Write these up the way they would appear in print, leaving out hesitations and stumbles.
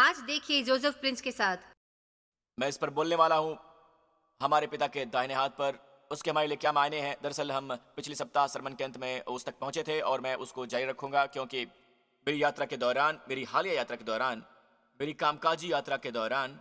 आज देखिए Joseph Prince के साथ। मैं इस पर बोलने वाला हूँ। हमारे पिता के दाहिने हाथ पर उसके हमारे लिए क्या मायने हैं। दरअसल हम पिछले सप्ताह सरमन के अंत में उस तक पहुंचे थे और मैं उसको जारी रखूंगा, क्योंकि मेरी यात्रा के दौरान, मेरी हालिया यात्रा के दौरान, मेरी कामकाजी यात्रा के दौरान,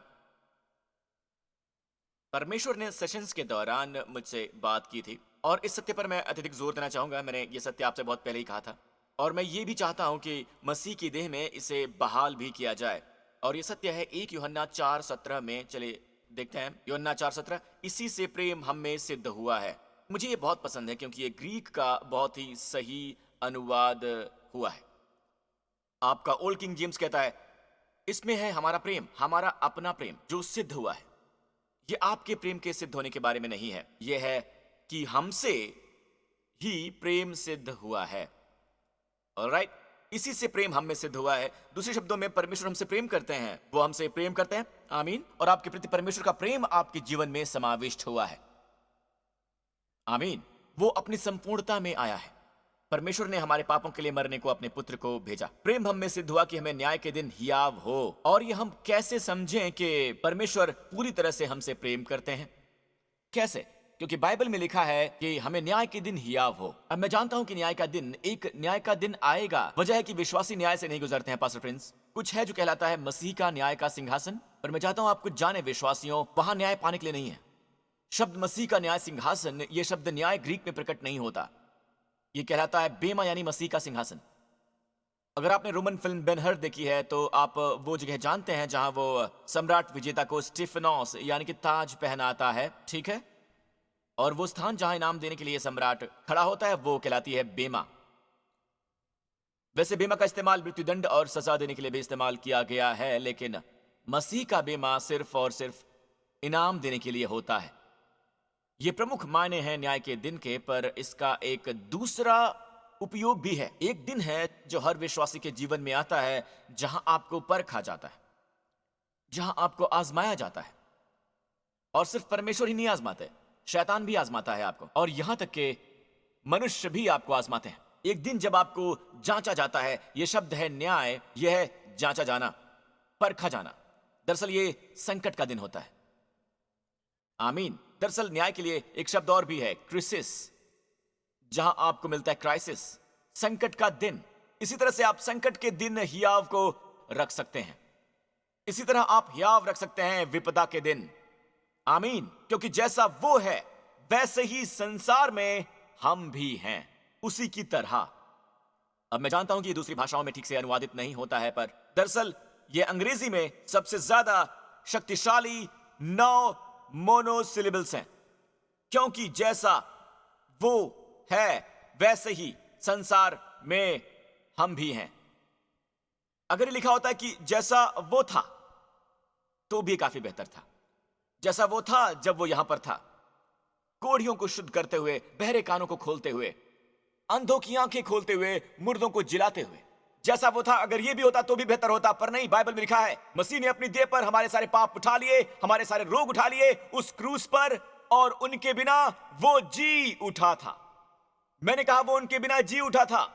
परमेश्वर ने सेशंस के दौरान मुझसे बात की थी। और इस सत्य पर मैं अत्यधिक जोर देना चाहूंगा। मैंने ये सत्य आपसे बहुत पहले ही कहा था और मैं ये भी चाहता हूं कि मसीह की देह में इसे बहाल भी किया जाए। और ये सत्य है 1 यूहन्ना 4:17 में। चले देखते हैं यूहन्ना 4:17। इसी से प्रेम हम में सिद्ध हुआ है। मुझे ये बहुत पसंद है क्योंकि ये ग्रीक का बहुत ही सही अनुवाद हुआ है। आपका ओल्ड किंग जेम्स कहता है इसमें है हमारा प्रेम, हमारा अपना प्रेम जो सिद्ध हुआ है। ये आपके प्रेम के सिद्ध होने के बारे में नहीं है, ये है कि हमसे ही प्रेम सिद्ध हुआ है। ऑलराइट, इसी से प्रेम हम में सिद्ध हुआ है। दूसरे शब्दों में परमेश्वर हमसे प्रेम करते हैं, वो हमसे प्रेम करते हैं। आमीन। और आपके प्रति परमेश्वर का प्रेम आपके जीवन में समाविष्ट हुआ है। आमीन। वो अपनी संपूर्णता में आया है। परमेश्वर ने हमारे पापों के लिए मरने को अपने पुत्र को भेजा। प्रेम हम में सिद्ध हुआ कि हमें न्याय के दिन हियाव हो। और ये हम कैसे समझें कि परमेश्वर पूरी तरह से हमसे प्रेम करते हैं? कैसे? क्योंकि बाइबल में लिखा है कि हमें न्याय के दिन हियाव हो। अब मैं जानता हूं कि न्याय का दिन आएगा। वजह है कि विश्वासी न्याय से नहीं गुजरते हैं पास्टर प्रिंस। कुछ है जो कहलाता है मसीह का न्याय का सिंहासन। पर मैं चाहता हूं आप कुछ जाने विश्वासियों, वहां न्याय पाने के लिए नहीं है। शब्द मसीह का न्याय सिंहासन, यह शब्द न्याय ग्रीक में प्रकट नहीं होता। यह कहलाता है बेमा, यानी मसीह का सिंहासन। अगर आपने रोमन फिल्म बेन हर देखी है तो आप वो जगह जानते हैं जहां वो सम्राट विजेता को स्टीफनोस यानी कि ताज पहनाता है, ठीक है? और वो स्थान जहां इनाम देने के लिए सम्राट खड़ा होता है वो कहलाती है बेमा। वैसे बेमा का इस्तेमाल मृत्युदंड और सजा देने के लिए भी इस्तेमाल किया गया है, लेकिन मसीह का बेमा सिर्फ और सिर्फ इनाम देने के लिए होता है। ये प्रमुख मायने हैं न्याय के दिन के, पर इसका एक दूसरा उपयोग भी है। एक दिन है जो हर विश्वासी के जीवन में आता है जहां आपको परखा जाता है, जहां आपको आजमाया जाता है। और सिर्फ परमेश्वर ही नहीं आजमाते, शैतान भी आजमाता है आपको, और यहां तक कि मनुष्य भी आपको आजमाते हैं। एक दिन जब आपको जांचा जाता है, यह शब्द है न्याय, यह है जांचा जाना, परखा जाना। दरअसल ये संकट का दिन होता है। आमीन। दरअसल न्याय के लिए एक शब्द और भी है, क्रिसिस, जहां आपको मिलता है क्राइसिस, संकट का दिन। इसी तरह से आप संकट के दिन हियाव को रख सकते हैं। इसी तरह आप हियाव रख सकते हैं विपदा के दिन। आमीन। क्योंकि जैसा वो है वैसे ही संसार में हम भी हैं, उसी की तरह। अब मैं जानता हूं कि ये दूसरी भाषाओं में ठीक से अनुवादित नहीं होता है, पर दरअसल ये अंग्रेजी में सबसे ज्यादा शक्तिशाली 9 मोनोसिलेबल्स हैं। क्योंकि जैसा वो है वैसे ही संसार में हम भी हैं। अगर ये लिखा होता है कि जैसा वो था, तो भी काफी बेहतर था। जैसा वो था जब वो यहां पर था, कोढ़ियों को शुद्ध करते हुए, बहरे कानों को खोलते हुए, अंधों की आंखें खोलते हुए, मुर्दों को जिलाते हुए। जैसा वो था, अगर ये भी होता तो भी बेहतर होता, पर नहीं। बाइबल में लिखा है मसीह ने अपनी देह पर हमारे सारे पाप उठा लिए, हमारे सारे रोग उठा लिए उस क्रूस पर, और उनके बिना वो जी उठा था। मैंने कहा वो उनके बिना जी उठा था।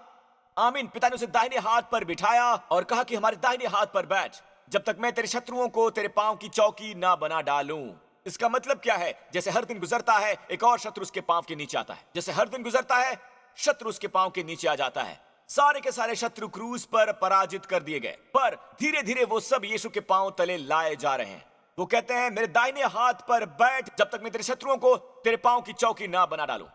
आमीन। पिता ने उसे दाहिने हाथ पर बिठाया और कहा कि हमारे दाहिने हाथ पर बैठ, जब तक मैं तेरे शत्रुओं को तेरे पांव की चौकी ना बना डालूं। इसका मतलब क्या है? जैसे हर दिन गुजरता है एक और शत्रु उसके पांव के नीचे आता है। जैसे हर दिन गुजरता है शत्रु उसके पांव के नीचे आ जाता है। सारे के सारे शत्रु क्रूस पर पराजित कर दिए गए, पर धीरे धीरे वो सब यीशु के पांव तले लाए जा रहे हैं। वो कहते हैं मेरे दाहिने हाथ पर बैठ, जब तक मैं तेरे शत्रुओं को तेरे पांव की चौकी ना बना डालूं।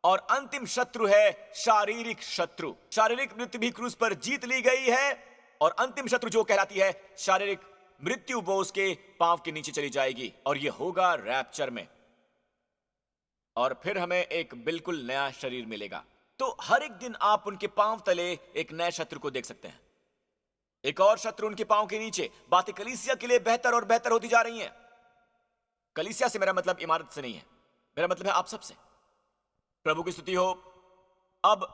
और अंतिम शत्रु है शारीरिक शत्रु। शारीरिक मृत्यु भी क्रूस पर जीत ली गई है, और अंतिम शत्रु जो कहलाती है शारीरिक मृत्यु, वो उसके पांव के नीचे चली जाएगी, और यह होगा रैप्चर में। और फिर हमें एक बिल्कुल नया शरीर मिलेगा। तो हर एक दिन आप उनके पांव तले एक नए शत्रु को देख सकते हैं, एक और शत्रु उनके पांव के नीचे। बातें कलीसिया के लिए बेहतर और बेहतर होती जा रही हैं। कलीसिया से मेरा मतलब इमारत से नहीं है, मेरा मतलब है आप सबसे। प्रभु की स्तुति हो। अब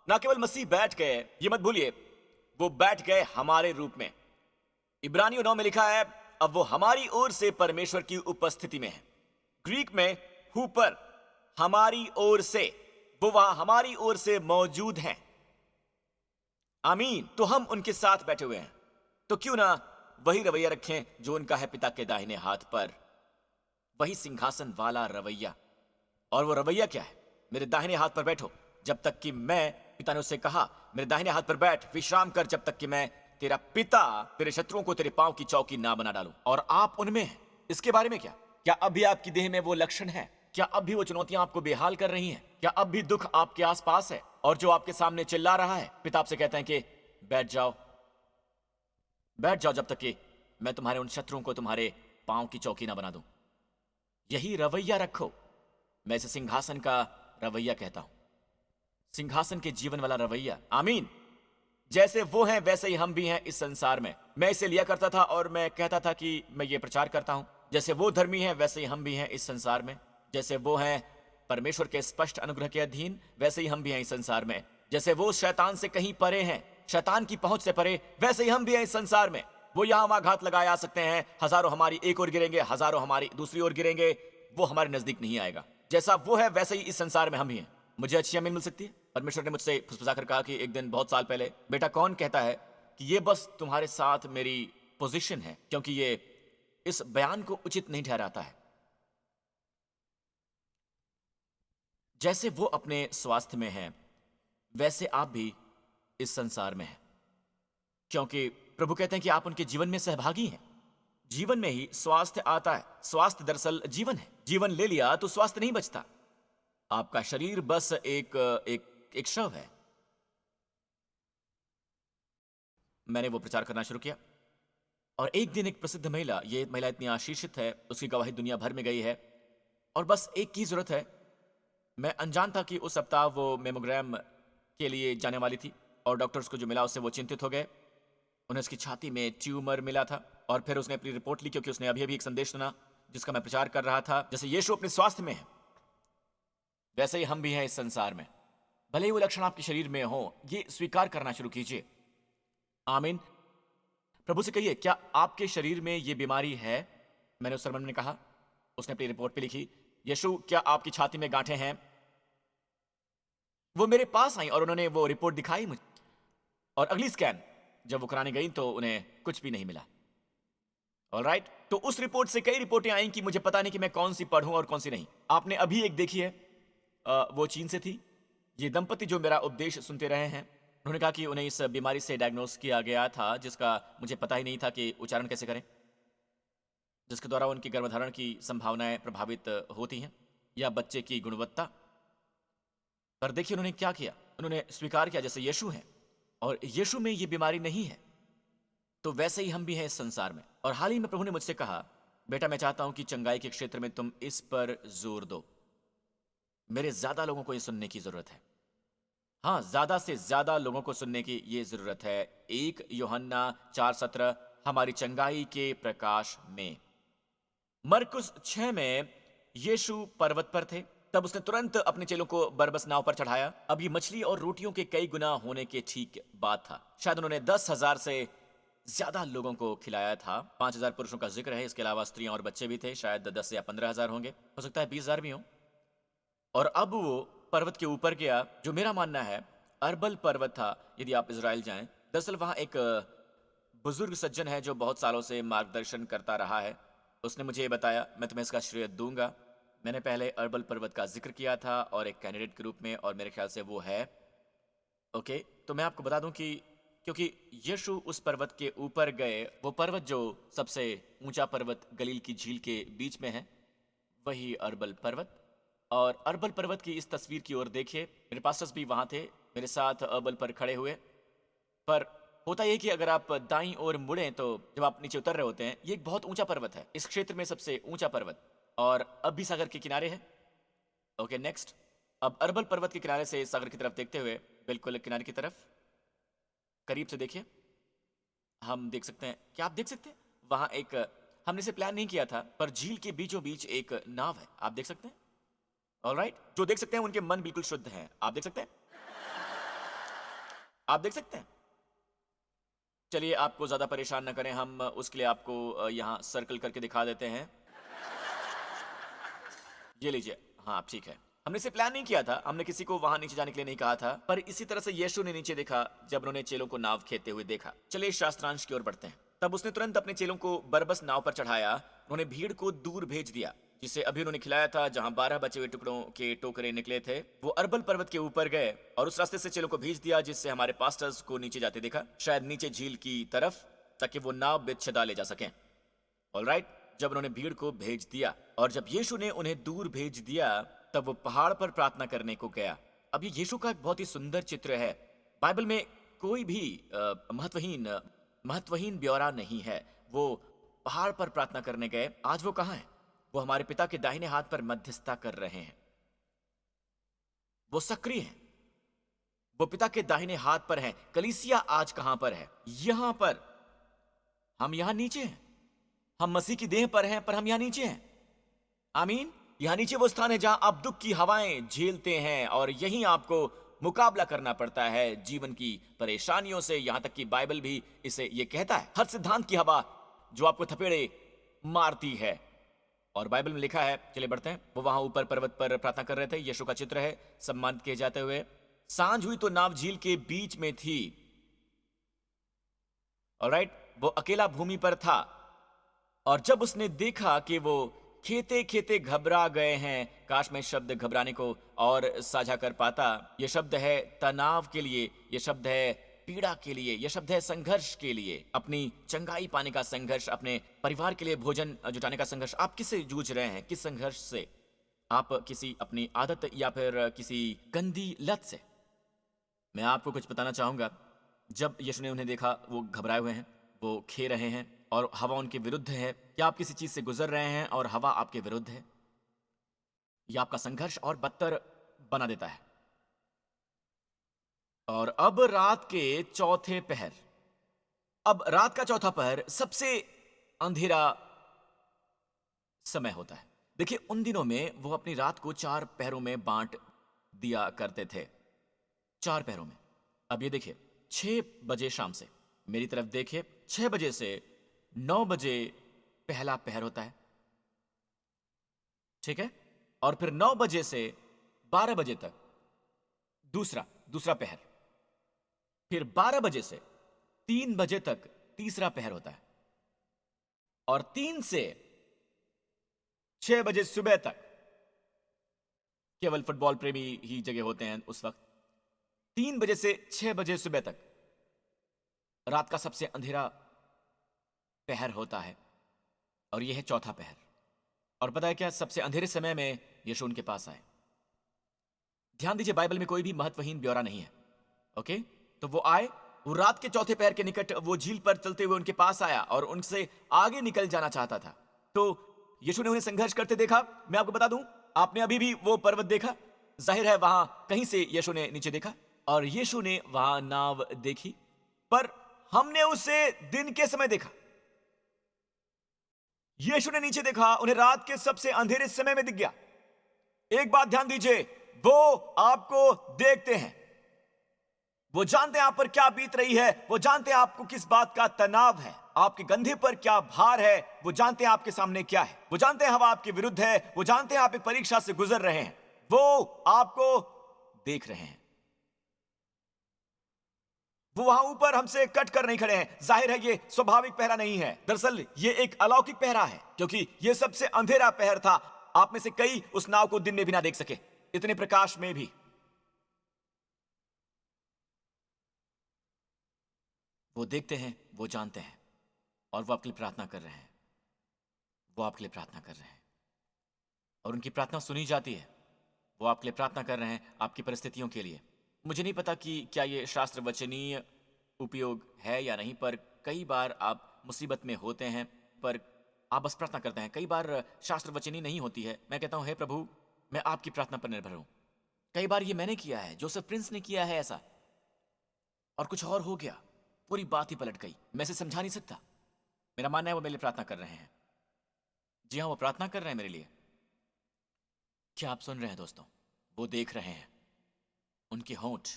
ना केवल मसीह बैठ गए, ये मत भूलिए, वो बैठ गए हमारे रूप में। इब्रानियों 9 में लिखा है अब वो हमारी ओर से परमेश्वर की उपस्थिति में है। ग्रीक में हुपर, हमारी ओर से, वो वहां हमारी ओर से मौजूद हैं। आमीन। तो हम उनके साथ बैठे हुए हैं, तो क्यों ना वही रवैया रखें जो उनका है पिता के दाहिने हाथ पर, वही सिंहासन वाला रवैया। और वो रवैया क्या है? मेरे दाहिने हाथ पर बैठो जब तक कि मैं, पिता ने उससे कहा, मेरे दाहिने हाथ पर बैठ, विश्राम कर जब तक कि मैं तेरा पिता तेरे शत्रुओं को तेरे पांव की चौकी ना बना डालूं। और आप उनमें हैं। इसके बारे में क्या? क्या अब भी आपकी देह में वो लक्षण है? क्या अब भी वो चुनौतियां आपको बेहाल कर रही हैं? क्या अब भी दुख आपके आसपास है और जो आपके सामने चिल्ला रहा है? पिता आपसे कहते हैं कि बैठ जाओ, बैठ जाओ जब तक कि मैं तुम्हारे उन शत्रुओं को तुम्हारे पांव की चौकी ना बना दूं। यही रवैया रखो। मैं इसे सिंहासन का रवैया कहता हूं, सिंहासन के जीवन वाला रवैया। आमीन। जैसे वो हैं वैसे ही हम भी हैं इस संसार में। मैं इसे लिया करता था और मैं कहता था कि मैं ये प्रचार करता हूं, जैसे वो धर्मी हैं वैसे ही हम भी हैं इस संसार में। जैसे वो हैं परमेश्वर के स्पष्ट अनुग्रह के अधीन, वैसे ही हम भी हैं इस संसार में। जैसे वो शैतान से कहीं परे हैं, शैतान की पहुंच से परे, वैसे ही हम भी हैं इस संसार में। वो यहां वहां घात लगाए आ सकते हैं, हजारों हमारी एक ओर गिरेंगे, हजारों हमारी दूसरी ओर गिरेंगे, वो हमारे नजदीक नहीं आएगा। जैसा वो है वैसे ही इस संसार में हम भी हैं। मुझे अच्छी अमीन मिल सकती है। परमेश्वर ने मुझसे फुसफुसाकर कहा कि एक दिन बहुत साल पहले, बेटा कौन कहता है कि ये बस तुम्हारे साथ मेरी पोजीशन है, क्योंकि ये इस बयान को उचित नहीं ठहराता है। जैसे वो अपने स्वास्थ्य में हैं वैसे आप भी इस संसार में हैं, क्योंकि प्रभु कहते हैं कि आप उनके जीवन में सहभागी हैं। जीवन में ही स्वास्थ्य आता है। स्वास्थ्य दरअसल जीवन है। जीवन ले लिया तो स्वास्थ्य नहीं बचता। आपका शरीर बस एक शव है। मैंने वो प्रचार करना शुरू किया और एक दिन एक प्रसिद्ध महिला, ये महिला इतनी आशीषित है, उसकी गवाही दुनिया भर में गई है, और बस एक की जरूरत है। मैं अनजान था कि उस सप्ताह वो मेमोग्राम के लिए जाने वाली थी और डॉक्टर्स को जो मिला उससे वो चिंतित हो गए। उन्हें उसकी छाती में ट्यूमर मिला था और फिर उसने अपनी रिपोर्ट ली, क्योंकि उसने अभी अभी एक संदेश सुना जिसका मैं प्रचार कर रहा था। जैसे यीशु अपने स्वास्थ्य में है वैसे ही हम भी हैं इस संसार में। भले ही वो लक्षण आपके शरीर में हो, ये स्वीकार करना शुरू कीजिए। आमीन। प्रभु से कहिए, क्या आपके शरीर में ये बीमारी है? मैंने उस सरमन ने कहा, उसने अपनी रिपोर्ट पे लिखी, यीशु क्या आपकी छाती में गांठें हैं? वो मेरे पास आई और उन्होंने वो रिपोर्ट दिखाई मुझे, और अगली स्कैन जब वो कराने गई तो उन्हें कुछ भी नहीं मिला। ऑलराइट, तो उस रिपोर्ट से कई रिपोर्टें आई कि मुझे पता नहीं कि मैं कौन सी पढ़ूं और कौन सी नहीं। आपने अभी एक देखी है, वो चीन से थी। ये दंपति जो मेरा उपदेश सुनते रहे हैं, उन्होंने कहा कि उन्हें इस बीमारी से डायग्नोस किया गया था जिसका मुझे पता ही नहीं था कि उच्चारण कैसे करें, जिसके द्वारा उनकी गर्भधारण की संभावनाएं प्रभावित होती हैं या बच्चे की गुणवत्ता। पर देखिए उन्होंने क्या किया, उन्होंने स्वीकार किया जैसे यीशु है और यीशु में ये बीमारी नहीं है, तो वैसे ही हम भी हैं इस संसार में। और हाल ही में प्रभु ने मुझसे कहा, बेटा मैं चाहता हूं कि चंगाई के क्षेत्र में तुम इस पर जोर दो। मेरे ज्यादा लोगों को ये सुनने की जरूरत है। हाँ, ज्यादा से ज्यादा लोगों को सुनने की ये जरूरत है। 1 यूहन्ना 4:17 हमारी चंगाई के प्रकाश में। मरकुस 6 में यीशु पर्वत पर थे, तब उसने तुरंत अपने चेलों को बरबस नाव पर चढ़ाया। अब ये मछली और रोटियों के कई गुना होने के ठीक बात था। शायद उन्होंने 10,000 से ज्यादा लोगों को खिलाया था। 5,000 पुरुषों का जिक्र है, इसके अलावा स्त्रियां और बच्चे भी थे। शायद 10 या 15,000 होंगे, हो सकता है 20,000 भी हों। और अब वो पर्वत के ऊपर गया, जो मेरा मानना है अरबल पर्वत था यदि आप इजराइल जाएं। दरअसल वहां एक बुजुर्ग सज्जन है जो बहुत सालों से मार्गदर्शन करता रहा है। उसने मुझे ये बताया, मैं तुम्हें इसका श्रेय दूंगा। मैंने पहले अरबल पर्वत का जिक्र किया था और एक कैंडिडेट के रूप में, और मेरे ख्याल से वो है। ओके, तो मैं आपको बता दूं कि क्योंकि यीशु उस पर्वत के ऊपर गए, वो पर्वत जो सबसे ऊंचा पर्वत गलील की झील के बीच में है, वही अरबल पर्वत। और अरबल पर्वत की इस तस्वीर की ओर देखिए, मेरे पास्टर्स भी वहां थे मेरे साथ अरबल पर खड़े हुए। पर होता यह कि अगर आप दाईं ओर मुड़ें तो जब आप नीचे उतर रहे होते हैं, ये एक बहुत ऊंचा पर्वत है, इस क्षेत्र में सबसे ऊंचा पर्वत, और अब भी सागर के किनारे है। Okay, next. अब अरबल पर्वत के किनारे से सागर की तरफ देखते हुए, बिल्कुल किनारे की तरफ करीब से देखिए, हम देख सकते हैं। क्या आप देख सकते हैं? वहां एक, हमने इसे प्लान नहीं किया था, पर झील के बीचों बीच एक नाव है, आप देख सकते हैं। ऑलराइट, जो देख सकते हैं उनके मन बिल्कुल शुद्ध हैं। आप देख सकते हैं, आप देख सकते हैं। चलिए आपको ज्यादा परेशान न करें, हम उसके लिए आपको यहां सर्कल करके दिखा देते हैं। ये लीजिए, हाँ ठीक है। हमने इसे प्लान नहीं किया था, हमने किसी को वहां नीचे जाने के लिए नहीं कहा था, पर इसी तरह से यीशु ने नीचे देखा जब उन्होंने चेलों को नाव खेते हुए देखा। चलिए शास्त्रांश की ओर बढ़ते हैं। तब उसने तुरंत अपने चेलों को बरबस नाव पर चढ़ाया। उन्होंने भीड़ को दूर भेज दिया जिसे अभी उन्होंने खिलाया था, जहां 12 बचे हुए टुकड़ों के टोकरे निकले थे। वो अरबल पर्वत के ऊपर गए और उस रास्ते से चेलों को भेज दिया जिससे हमारे पास्टर्स को नीचे जाते देखा, शायद नीचे झील की तरफ, ताकि वो नाव बेतशदा ले जा सकें। ऑलराइट, जब उन्होंने भीड़ को भेज दिया और जब यीशु ने उन्हें दूर भेज दिया, तब वो पहाड़ पर प्रार्थना करने को गया। अब ये यीशु का एक बहुत ही सुंदर चित्र है। बाइबल में कोई भी महत्वहीन ब्यौरा नहीं है। वो पहाड़ पर प्रार्थना करने गए। आज वो कहां है? वो हमारे पिता के दाहिने हाथ पर मध्यस्थता कर रहे हैं। वो सक्रिय हैं। वो पिता के दाहिने हाथ पर हैं। कलीसिया आज कहां पर है? यहां पर। हम यहां नीचे हैं। हम मसीह की देह पर हैं, पर हम यहां नीचे हैं। आमीन। यहां नीचे वो स्थान है जहां आप दुख की हवाएं झेलते हैं और यहीं आपको मुकाबला करना पड़ता है जीवन की परेशानियों से। यहां तक कि बाइबल भी इसे ये कहता है, हर सिद्धांत की हवा जो आपको थपेड़े मारती है। और बाइबल में लिखा है, चलिए बढ़ते हैं। वो वहां ऊपर पर्वत पर प्रार्थना कर रहे थे। यीशु का चित्र है सम्मानित किए जाते हुए। सांझ हुई तो नाव झील के बीच में थी। ऑलराइट, वो अकेला भूमि पर था और जब उसने देखा कि वो खेते खेते घबरा गए हैं, काश मैं शब्द घबराने को और साझा कर पाता। यह शब्द है तनाव के लिए, यह शब्द है पीड़ा के लिए, यह शब्द है संघर्ष के लिए, अपनी चंगाई पाने का संघर्ष, अपने परिवार के लिए भोजन जुटाने का संघर्ष। आप किससे जूझ रहे हैं? किस संघर्ष से? आप किसी अपनी आदत या फिर किसी गंदी लत से? मैं आपको कुछ बताना चाहूंगा। जब यीशु ने उन्हें देखा, वो घबराए हुए हैं, वो खे रहे हैं और हवा उनके विरुद्ध है। क्या आप किसी चीज से गुजर रहे हैं और हवा आपके विरुद्ध है? यह आपका संघर्ष और बदतर बना देता है। और अब रात के चौथे पहर, अब रात का चौथा पहर सबसे अंधेरा समय होता है। देखिए, उन दिनों में वो अपनी रात को 4 पहरों में बांट दिया करते थे। 4 पहरों में। अब ये देखिए, 6 बजे शाम से, मेरी तरफ देखिए, 6 बजे से 9 बजे पहला पहर होता है, ठीक है? और फिर 9 बजे से 12 बजे तक दूसरा पहर। फिर 12 बजे से 3 बजे तक तीसरा पहर होता है। और 3 से 6 बजे सुबह तक, केवल फुटबॉल प्रेमी ही जगह होते हैं उस वक्त, 3 बजे से 6 बजे सुबह तक रात का सबसे अंधेरा पहर होता है। और यह है चौथा पहर। और पता है क्या? सबसे अंधेरे समय में यीशु उनके पास आए। ध्यान दीजिए, बाइबल में कोई भी महत्वहीन ब्यौरा नहीं है। ओके, तो वो आए, वो रात के चौथे पहर के निकट वो झील पर चलते हुए उनके पास आया और उनसे आगे निकल जाना चाहता था। तो यीशु ने उन्हें संघर्ष करते देखा। मैं आपको बता दूं, आपने अभी भी वो पर्वत देखा? जाहिर है वहां कहीं से यीशु ने नीचे देखा और यीशु ने वहां नाव देखी, पर हमने उसे दिन के समय देखा। यीशु ने नीचे देखा, उन्हें रात के सबसे अंधेरे समय में दिख गया। एक बात ध्यान दीजिए, वो आपको देखते हैं। वो जानते हैं आप पर क्या बीत रही है। वो जानते हैं आपको किस बात का तनाव है, आपके कंधे पर क्या भार है। वो जानते हैं आपके सामने क्या है। वो जानते हैं हवा आपके विरुद्ध है। वो जानते हैं आप एक परीक्षा से गुजर रहे हैं। वो आपको देख रहे हैं। वो वहां ऊपर हमसे कट कर नहीं खड़े हैं। जाहिर है ये स्वाभाविक पहरा नहीं है। दरअसल ये एक अलौकिक पहरा है, क्योंकि ये सबसे अंधेरा पहर था। आप में से कई उस नाव को दिन में भी ना देख सके, इतने प्रकाश में भी। वो देखते हैं, वो जानते हैं, और वो आपके लिए प्रार्थना कर रहे हैं। वो आपके लिए प्रार्थना कर रहे हैं और उनकी प्रार्थना सुनी जाती है। वो आपके लिए प्रार्थना कर रहे हैं, आपकी परिस्थितियों के लिए। मुझे नहीं पता कि क्या ये शास्त्र वचनीय उपयोग है या नहीं, पर कई बार आप मुसीबत में होते हैं पर आप बस प्रार्थना करते हैं। कई बार शास्त्र वचनीय नहीं होती है। मैं कहता हूं, हे प्रभु, मैं आपकी प्रार्थना पर निर्भर हूं। कई बार ये मैंने किया है, जोसेफ प्रिंस ने किया है ऐसा, और कुछ और हो गया, पूरी बात ही पलट गई। मैं इसे समझा नहीं सकता। मेरा मानना है वो मेरे लिए प्रार्थना कर रहे हैं। जी हाँ, वो प्रार्थना कर रहे हैं मेरे लिए। क्या आप सुन रहे हैं दोस्तों? वो देख रहे हैं, उनके होंठ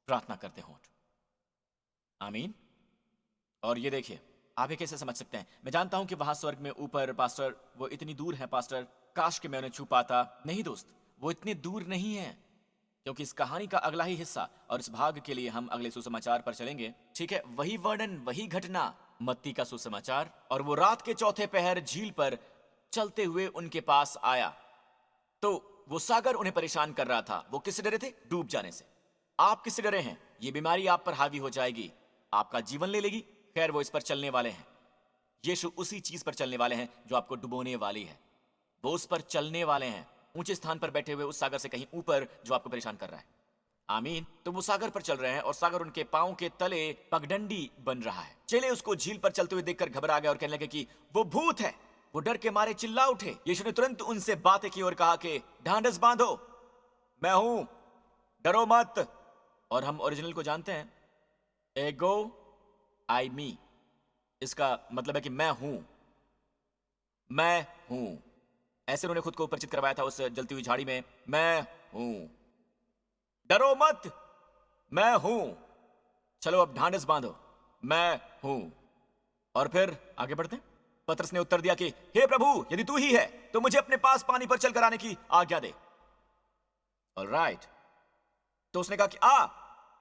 प्रार्थना करते होंठ। आमीन। और ये देखिए, आप ये कैसे समझ सकते हैं? मैं जानता हूं कि वहां स्वर्ग में ऊपर पास्टर, वो इतनी दूर है पास्टर, काश कि मैं उन्हें छू पाता। नहीं दोस्त, वो इतने दूर नहीं है, क्योंकि इस कहानी का अगला ही हिस्सा और इस भाग के लिए हम अगले सुसमाचार पर चलेंगे। ठीक है, वही वर्णन, वही घटना, मत्ती का सुसमाचार, और वो रात के चौथे पहर झील पर चलते हुए उनके पास आया। तो वो सागर उन्हें परेशान कर रहा था। वो किससे डरे थे? डूब जाने से। आप किससे डरे हैं? ये बीमारी आप पर हावी हो जाएगी, आपका जीवन ले लेगी। खैर, वो इस पर चलने वाले हैं। यीशु उसी चीज पर चलने वाले हैं जो आपको डुबोने वाली है। वो उस पर चलने वाले हैं, ऊंचे स्थान पर बैठे हुए उस सागर से कहीं ऊपर जो आपको परेशान कर रहा है। आमीन। तो वो सागर पर चल रहे हैं और सागर उनके पांव के तले पगडंडी बन रहा है। चेले उसको झील पर चलते हुए देखकर घबरा गए और कहने लगे कि वो भूत है। वो डर के मारे चिल्ला उठे। यीशु ने तुरंत उनसे बातें की और कहा कि ढांढस बांधो, मैं हूं, डरो मत। और हम ओरिजिनल को जानते हैं, एगो आई मी। इसका मतलब है कि मैं हूं, मैं हूं। ऐसे उन्होंने खुद को परिचित करवाया था उस जलती हुई झाड़ी में, मैं हूं, डरो मत, मैं हूं। चलो अब ढांढस बांधो, मैं हूं। और फिर आगे बढ़ते हैं। पतरस ने उत्तर दिया कि हे प्रभु, यदि तू ही है तो मुझे अपने पास पानी पर चलकर आने की आज्ञा दे। ऑलराइट। तो उसने कहा कि आ।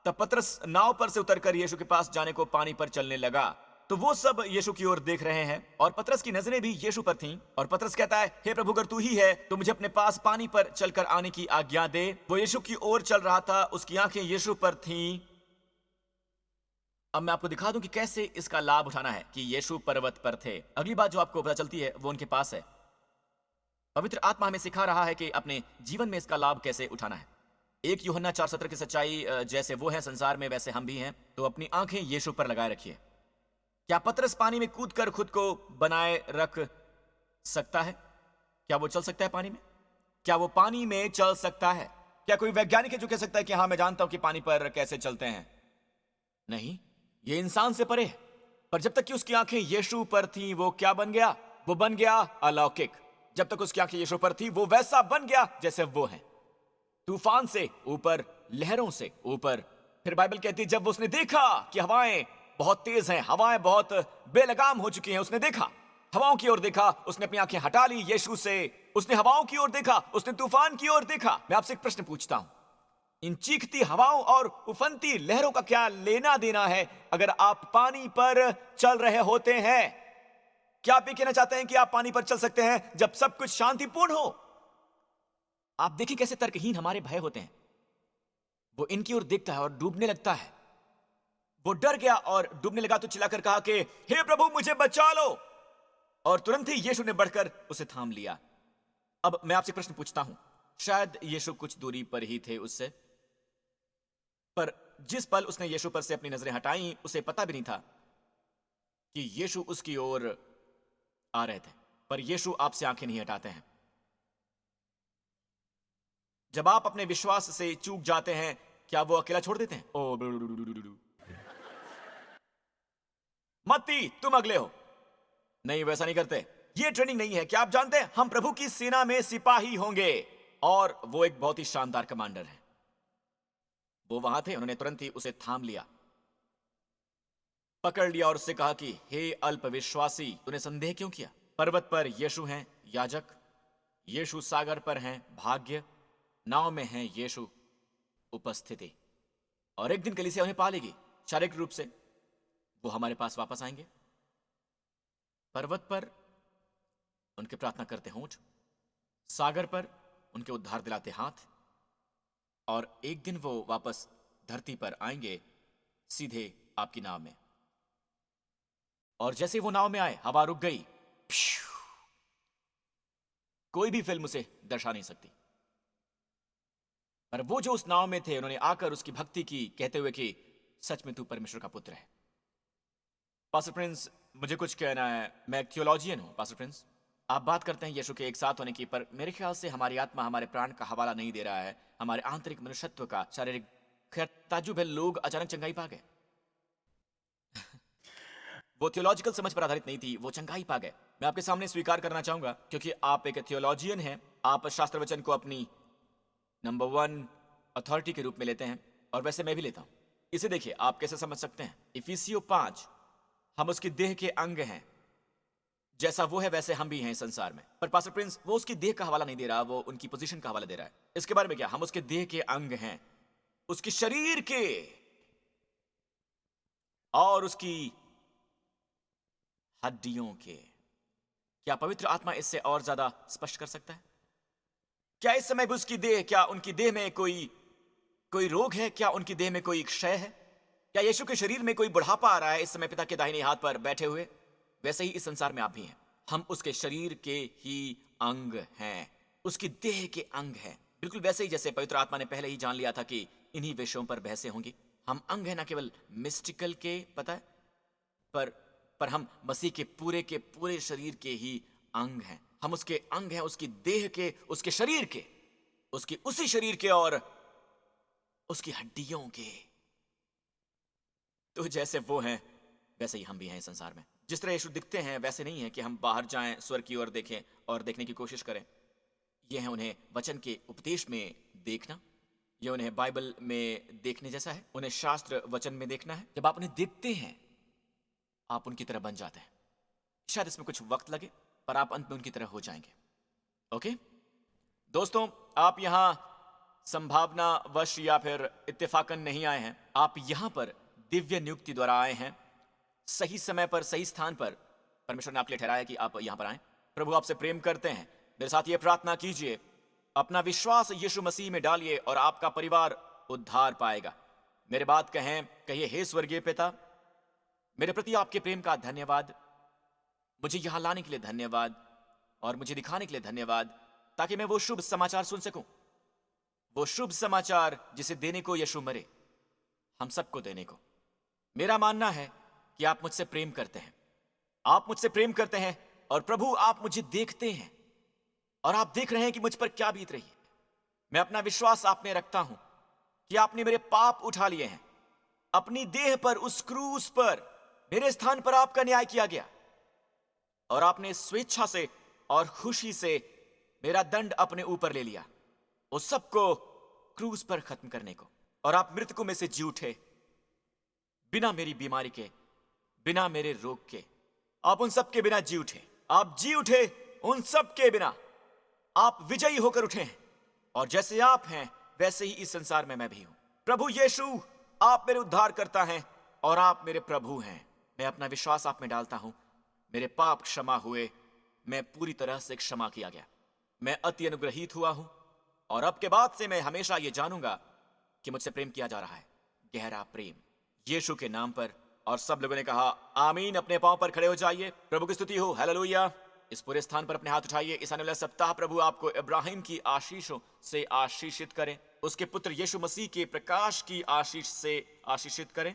तब पतरस नाव पर से उतरकर यीशु के पास जाने को पानी पर चलने लगा। तो वो सब यीशु की ओर देख रहे हैं और पतरस की नजरें भी यीशु पर थीं। और पतरस कहता है, हे प्रभु, अगर तू ही है तो मुझे अपने पास पानी पर चलकर आने की आज्ञा दे। वो यीशु की ओर चल रहा था, उसकी आंखें यीशु पर थीं। अब मैं आपको दिखा दूं कि कैसे इसका लाभ उठाना है कि यीशु पर्वत पर थे। अगली बात जो आपको पता चलती है वो उनके पास है। पवित्र आत्मा हमें सिखा रहा है कि अपने जीवन में इसका लाभ कैसे उठाना है। 1 यूहन्ना 4:17 की सच्चाई, जैसे वो है संसार में वैसे हम भी हैं। तो अपनी आंखें यीशु पर लगाए रखिए। क्या पतरस पानी में कूदकर खुद को बनाए रख सकता है? क्या वो चल सकता है पानी में? क्या वो पानी में चल सकता है? क्या कोई वैज्ञानिक है जो कह सकता है कि हाँ, मैं जानता हूं कि पानी पर कैसे चलते हैं? नहीं, ये इंसान से परे है। पर जब तक कि उसकी आंखें यीशु पर थीं, वो क्या बन गया? वो बन गया अलौकिक। जब तक उसकी आंखें यीशु पर थी, वो वैसा बन गया जैसे वो है, तूफान से ऊपर, लहरों से ऊपर। फिर बाइबल कहती है, जब उसने देखा कि हवाएं बहुत तेज हैं, हवाएं बहुत बेलगाम हो चुकी हैं, उसने देखा, हवाओं की ओर देखा, उसने अपनी आंखें हटा ली यीशु से। उसने हवाओं की ओर देखा, उसने तूफान की ओर देखा। मैं आपसे एक प्रश्न पूछता हूं, इन चीखती हवाओं और उफनती लहरों का क्या लेना देना है अगर आप पानी पर चल रहे होते हैं? क्या आप ये कहना चाहते हैं कि आप पानी पर चल सकते हैं जब सब कुछ शांतिपूर्ण हो? आप देखिए कैसे तर्कहीन हमारे भय होते हैं। वो इनकी ओर देखता है और डूबने लगता है। वो डर गया और डूबने लगा तो चिल्लाकर कहा कि हे प्रभु, मुझे बचा लो। और तुरंत ही यीशु ने बढ़कर उसे थाम लिया। अब मैं आपसे प्रश्न पूछता हूं, शायद यीशु कुछ दूरी पर ही थे उससे, पर जिस पल उसने यीशु पर से अपनी नजरें हटाई, उसे पता भी नहीं था कि यीशु उसकी ओर आ रहे थे। पर यीशु आपसे आंखें नहीं हटाते हैं। जब आप अपने विश्वास से चूक जाते हैं, क्या वो अकेला छोड़ देते हैं? ओ मत्ती, तुम अगले हो। नहीं, वैसा नहीं करते। ये ट्रेनिंग नहीं है। क्या आप जानते हैं, हम प्रभु की सेना में सिपाही होंगे। और वो एक बहुत ही शानदार कमांडर है। वो वहां थे, उन्होंने तुरंत ही उसे थाम लिया, पकड़ लिया और उससे कहा कि हे अल्पविश्वासी, तूने संदेह क्यों किया? पर्वत पर यीशु हैं याजक, यीशु सागर पर हैं भाग्य, नाव में हैं यीशु उपस्थिति। और एक दिन कलीसिया उन्हें पा लेगी शारीरिक रूप से। वो हमारे पास वापस आएंगे। पर्वत पर उनके प्रार्थना करते होंठ, सागर पर उनके उद्धार दिलाते हाथ, और एक दिन वो वापस धरती पर आएंगे सीधे आपकी नाव में। और जैसे वो नाव में आए, हवा रुक गई। कोई भी फिल्म उसे दर्शा नहीं सकती। पर वो जो उस नाव में थे, उन्होंने आकर उसकी भक्ति की, कहते हुए कि सच में तू परमेश्वर का पुत्र है। पास्टर प्रिंस, मुझे कुछ कहना है। मैं एक थियोलॉजियन हूं। पास्टर प्रिंस, आप बात करते हैं यीशु के एक साथ होने की, पर मेरे ख्याल से हमारी आत्मा हमारे प्राण का हवाला नहीं दे रहा है, हमारे आंतरिक मनुष्यत्व का, शारीरिक। खैर, ताज्जुब है, लोग अचानक चंगाई पा गए। वो थियोलॉजिकल समझ पर आधारित नहीं थी, वो चंगाई पा गए। मैं आपके सामने स्वीकार करना चाहूंगा, क्योंकि आप एक थियोलॉजियन हैं, आप शास्त्र वचन को अपनी नंबर 1 अथॉरिटी के रूप में लेते हैं, और वैसे मैं भी लेता हूं। इसे देखिए, आप कैसे समझ सकते हैं। इफिसियों 5, हम उसकी देह के अंग हैं। जैसा वो है वैसे हम भी हैं इस संसार में। पर पास्टर प्रिंस, वो उसकी देह का हवाला नहीं दे रहा, वो उनकी पोजीशन का हवाला दे रहा है। इसके बारे में क्या? हम उसके देह के अंग हैं, उसकी शरीर के, और उसकी हड्डियों के। क्या पवित्र आत्मा इससे और ज्यादा स्पष्ट कर सकता है? क्या इस समय भी उसकी देह, क्या उनकी देह में कोई रोग है? क्या उनकी देह में कोई क्षय है? क्या यीशु के शरीर में कोई बुढ़ापा आ रहा है इस समय पिता के दाहिने हाथ पर बैठे हुए? वैसे ही इस संसार में आप भी हैं। हम उसके शरीर के ही अंग हैं, उसकी देह के अंग हैं। बिल्कुल वैसे ही जैसे पवित्र आत्मा ने पहले ही जान लिया था कि इन्हीं विषयों पर बहसें होंगी। हम अंग हैं, ना केवल मिस्टिकल के, पता है, पर हम मसीह के पूरे शरीर के ही अंग हैं। हम उसके अंग हैं, उसकी देह के, उसके शरीर के, उसकी उसी शरीर के और उसकी हड्डियों के। तो जैसे वो हैं वैसे ही हम भी हैं इस संसार में। जिस तरह यीशु दिखते हैं वैसे नहीं है कि हम बाहर जाएं, स्वर्ग की ओर देखें और देखने की कोशिश करें। यह है उन्हें वचन के उपदेश में देखना, यह उन्हें बाइबल में देखने जैसा है, उन्हें शास्त्र वचन में देखना है। जब आप उन्हें देखते हैं आप उनकी तरह बन जाते हैं। शायद इसमें कुछ वक्त लगे पर आप अंत में उनकी तरह हो जाएंगे। ओके दोस्तों, आप यहां संभावनावश या फिर इत्तेफाकन नहीं आए हैं। आप यहां पर दिव्य नियुक्ति द्वारा आए हैं। सही समय पर, सही स्थान पर परमेश्वर ने आपके लिए ठहराया कि आप यहां पर आए। प्रभु आपसे प्रेम करते हैं। मेरे साथ ये प्रार्थना कीजिए, अपना विश्वास यीशु मसीह में डालिए और आपका परिवार उद्धार पाएगा। मेरे बात कहिए, हे स्वर्गीय पिता, मेरे प्रति आपके प्रेम का धन्यवाद। मुझे यहां लाने के लिए धन्यवाद और मुझे दिखाने के लिए धन्यवाद, ताकि मैं वो शुभ समाचार सुन सकूं, वो शुभ समाचार जिसे देने को यीशु मरे, हम सबको देने को। मेरा मानना है कि आप मुझसे प्रेम करते हैं, आप मुझसे प्रेम करते हैं और प्रभु आप मुझे देखते हैं और आप देख रहे हैं कि मुझ पर क्या बीत रही है। मैं अपना विश्वास आप में रखता हूं कि आपने मेरे पाप उठा लिए हैं। अपनी देह पर, उस क्रूस पर मेरे स्थान पर आपका न्याय किया गया और आपने स्वेच्छा से और खुशी से मेरा दंड अपने ऊपर ले लिया, उस सबको क्रूस पर खत्म करने को। और आप मृतकों में से जी उठे, बिना मेरी बीमारी के, बिना मेरे रोग के। आप उन सब के बिना जी उठे, आप जी उठे उन सब के बिना। आप विजयी होकर उठे हैं और जैसे आप हैं वैसे ही इस संसार में मैं भी हूं। प्रभु यीशु, आप मेरे उद्धार करता हैं और आप मेरे प्रभु हैं। मैं अपना विश्वास आप में डालता हूं। मेरे पाप क्षमा हुए, मैं पूरी तरह से क्षमा किया गया, मैं अति अनुग्रहित हुआ हूं और अब के बाद से मैं हमेशा ये जानूंगा कि मुझसे प्रेम किया जा रहा है, गहरा प्रेम, यीशु के नाम पर। और सब लोगों ने कहा आमीन। अपने पांव पर खड़े हो जाइए, प्रभु की स्तुति हो, हालेलुया। इस पूरे स्थान पर अपने हाथ उठाइए। इस आने वाला सप्ताह प्रभु आपको इब्राहिम की आशीषों से आशीषित करें, उसके पुत्र यीशु मसीह के प्रकाश की आशीष से आशीषित करें।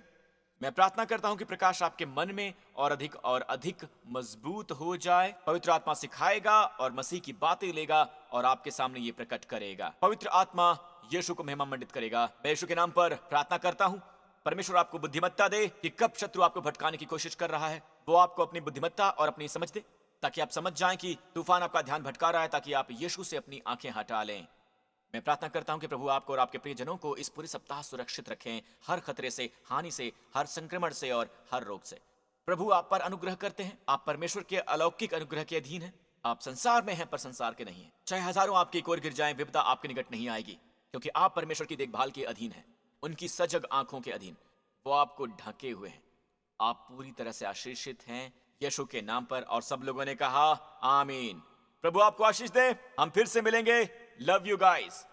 मैं प्रार्थना करता हूं कि प्रकाश आपके मन में और अधिक मजबूत हो जाए। पवित्र आत्मा सिखाएगा और मसीह की बातें लेगा और आपके सामने ये प्रकट करेगा। पवित्र आत्मा यीशु को महिमा मंडित करेगा। मैं यीशु के नाम पर प्रार्थना करता हूं, परमेश्वर आपको बुद्धिमत्ता दे कि कब शत्रु आपको भटकाने की कोशिश कर रहा है, वो आपको अपनी बुद्धिमत्ता और अपनी समझ दे, ताकि आप समझ जाएं कि तूफान आपका ध्यान भटका रहा है, ताकि आप यीशु से अपनी आंखें हटा लें। मैं प्रार्थना करता हूं कि प्रभु आपको और आपके प्रियजनों को इस पूरे सप्ताह सुरक्षित रखें, हर खतरे से, हानि से, हर संक्रमण से और हर रोग से। प्रभु आप पर अनुग्रह करते हैं, आप परमेश्वर के अलौकिक अनुग्रह के अधीन हैं। आप संसार में हैं पर संसार के नहीं हैं। चाहे हजारों आपकी ओर गिर जाएं, विपदा आपके निकट नहीं आएगी, क्योंकि आप परमेश्वर की देखभाल के अधीन हैं, उनकी सजग आंखों के अधीन। वो आपको ढके हुए हैं। आप पूरी तरह से आशीषित हैं यीशु के नाम पर। और सब लोगों ने कहा आमीन। प्रभु आपको आशीष दे। हम फिर से मिलेंगे। Love you guys.